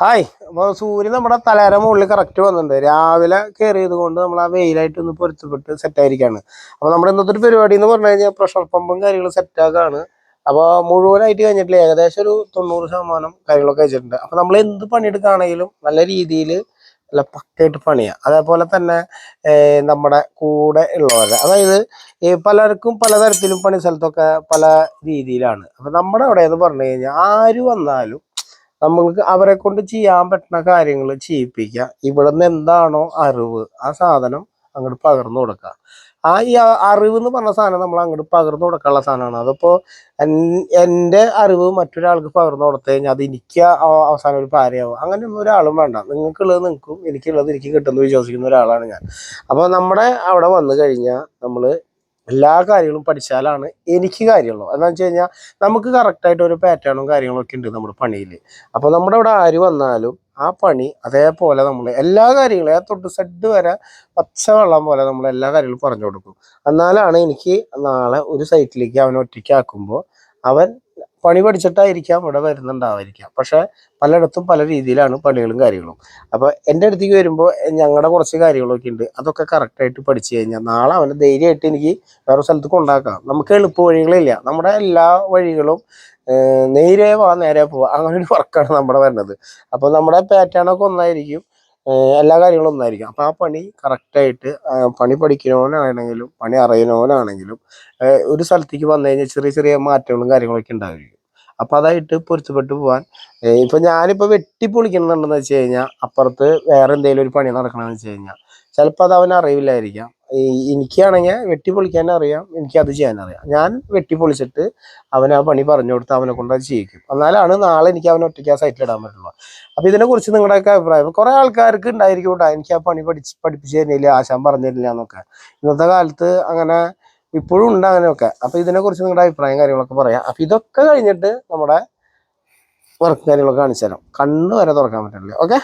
Hi. അപ്പോൾ സൂര്യൻ നമ്മുടെ തലേര മുകളിൽ കറക്റ്റ് വന്നിട്ടുണ്ട്. രാവിലെ കയറിയത് കൊണ്ട് നമ്മൾ ആ വെയിലായിട്ട് ഒന്ന് പൊരുത്തപ്പെട്ട് സെറ്റായിരിക്കുകയാണ്. അപ്പോൾ നമ്മുടെ ഇന്നത്തെ ഒരു പരിപാടി എന്ന് പറഞ്ഞു കഴിഞ്ഞാൽ പ്രഷർ പമ്പും കാര്യങ്ങളും സെറ്റാക്കാണ്. അപ്പോൾ മുഴുവനായിട്ട് കഴിഞ്ഞിട്ടില്ല, ഏകദേശം ഒരു 90% കാര്യങ്ങളൊക്കെ വെച്ചിട്ടുണ്ട്. അപ്പോൾ നമ്മൾ എന്ത് പണിയെടുക്കുകയാണെങ്കിലും നല്ല രീതിയിൽ നല്ല പക്കയായിട്ട് പണിയാം. അതേപോലെ തന്നെ നമ്മുടെ കൂടെ ഉള്ളവരുടെ, അതായത് പലർക്കും പലതരത്തിലും പണി സ്ഥലത്തൊക്കെ പല രീതിയിലാണ്. അപ്പോൾ നമ്മുടെ അവിടെ എന്ന് പറഞ്ഞു കഴിഞ്ഞാൽ ആര് വന്നാലും നമ്മൾക്ക് അവരെ കൊണ്ട് ചെയ്യാൻ പറ്റുന്ന കാര്യങ്ങൾ ചെയ്യിപ്പിക്കുക. ഇവിടെ നിന്ന് എന്താണോ അറിവ്, ആ സാധനം അങ്ങോട്ട് പകർന്നു കൊടുക്കുക. അറിവ് എന്ന് പറഞ്ഞ സാധനം നമ്മൾ അങ്ങോട്ട് പകർന്നു കൊടുക്കാനുള്ള സാധനമാണ്. അതിപ്പോൾ എൻ്റെ അറിവ് മറ്റൊരാൾക്ക് പകർന്നു കൊടുത്തു കഴിഞ്ഞാൽ അത് എനിക്ക് അവസാനം ഒരു പാരയാവും. അങ്ങനെയൊന്നും ഒരാളും വേണ്ട. നിങ്ങൾക്കുള്ളത് നിങ്ങൾക്കും എനിക്കുള്ളത് എനിക്ക് കിട്ടുമെന്ന് വിശ്വസിക്കുന്ന ഒരാളാണ് ഞാൻ. അപ്പോൾ നമ്മുടെ അവിടെ വന്നു കഴിഞ്ഞാൽ നമ്മൾ എല്ലാ കാര്യങ്ങളും പഠിച്ചാലാണ് എനിക്ക് കാര്യമുള്ളൂ. എന്താണെന്ന് വെച്ച് കഴിഞ്ഞാൽ നമുക്ക് കറക്റ്റായിട്ട് ഒരു പാറ്റേണും കാര്യങ്ങളൊക്കെ ഉണ്ട് നമ്മുടെ പണിയിൽ. അപ്പോൾ നമ്മുടെ ഇവിടെ ആര് വന്നാലും ആ പണി അതേപോലെ നമ്മൾ എല്ലാ കാര്യങ്ങളും തൊട്ട് സെഡ് വരെ പച്ചവെള്ളം പോലെ നമ്മൾ എല്ലാ കാര്യങ്ങളും പറഞ്ഞു കൊടുക്കും. എന്നാലാണ് എനിക്ക് നാളെ ഒരു സൈറ്റിലേക്ക് അവൻ ഒറ്റയ്ക്കാക്കുമ്പോൾ അവൻ പണി പഠിച്ചിട്ടായിരിക്കാം ഇവിടെ വരുന്നുണ്ടാവായിരിക്കാം. പക്ഷെ പലയിടത്തും പല രീതിയിലാണ് പണികളും കാര്യങ്ങളും. അപ്പോൾ എൻ്റെ അടുത്തേക്ക് വരുമ്പോൾ ഞങ്ങളുടെ കുറച്ച് കാര്യങ്ങളൊക്കെ ഉണ്ട്. അതൊക്കെ കറക്റ്റായിട്ട് പഠിച്ചു കഴിഞ്ഞാൽ നാളെ അവനെ ധൈര്യമായിട്ട് എനിക്ക് വേറെ സ്ഥലത്ത് കൊണ്ടാക്കാം. നമുക്ക് എളുപ്പ വഴികളില്ല. നമ്മുടെ എല്ലാ വഴികളും നേരെ പോവാ നേരെ പോവാ, അങ്ങനെ ഒരു വർക്കാണ് നമ്മുടെ വരുന്നത്. അപ്പോൾ നമ്മുടെ പാറ്റേണൊക്കെ ഒന്നായിരിക്കും, എല്ലാ കാര്യങ്ങളും ഒന്നായിരിക്കും. അപ്പോൾ ആ പണി കറക്റ്റായിട്ട് പണി പഠിക്കുന്നവനാണെങ്കിലും പണി അറിയുന്നവനാണെങ്കിലും ഒരു സ്ഥലത്തേക്ക് വന്നു കഴിഞ്ഞാൽ ചെറിയ ചെറിയ മാറ്റങ്ങളും കാര്യങ്ങളൊക്കെ ഉണ്ടായിരിക്കും. അപ്പോൾ അതായിട്ട് പൊരുത്തപ്പെട്ട് പോകാൻ ഇപ്പം ഞാനിപ്പോൾ വെട്ടിപ്പൊളിക്കുന്നുണ്ടെന്ന് വെച്ച് കഴിഞ്ഞാൽ അപ്പുറത്ത് വേറെ എന്തെങ്കിലും ഒരു പണി നടക്കണമെന്ന് വെച്ച് കഴിഞ്ഞാൽ ചിലപ്പോൾ അത് അവന് അറിയില്ലായിരിക്കാം. എനിക്കാണെങ്കിൽ വെട്ടിപ്പൊളിക്കാൻ അറിയാം, എനിക്കത് ചെയ്യാനറിയാം. ഞാൻ വെട്ടിപ്പൊളിച്ചിട്ട് അവന് ആ പണി പറഞ്ഞു കൊടുത്ത് അവനെ കൊണ്ട് അത് ചെയ്യിക്കും. എന്നാലാണ് നാളെ എനിക്ക് അവനെ ഒറ്റയ്ക്ക് ആ സൈറ്റിൽ ഇടാൻ പറ്റുള്ളൂ. അപ്പോൾ ഇതിനെക്കുറിച്ച് നിങ്ങളുടെയൊക്കെ അഭിപ്രായം? കുറേ ആൾക്കാർക്ക് ഉണ്ടായിരിക്കും കേട്ടോ, എനിക്ക് ആ പണി പഠിപ്പിച്ച് തരുന്നില്ല, ആശാൻ പറഞ്ഞു തരില്ല എന്നൊക്കെ. ഇന്നത്തെ കാലത്ത് അങ്ങനെ ഇപ്പോഴും ഉണ്ട് അങ്ങനെയൊക്കെ. അപ്പോൾ ഇതിനെക്കുറിച്ച് നിങ്ങളുടെ അഭിപ്രായം കാര്യങ്ങളൊക്കെ പറയാം. അപ്പോൾ ഇതൊക്കെ കഴിഞ്ഞിട്ട് നമ്മുടെ വർക്ക് കാര്യങ്ങളൊക്കെ കാണിച്ചു തരാം. കണ്ണ് വരെ തുറക്കാൻ പറ്റില്ല. ഓക്കെ.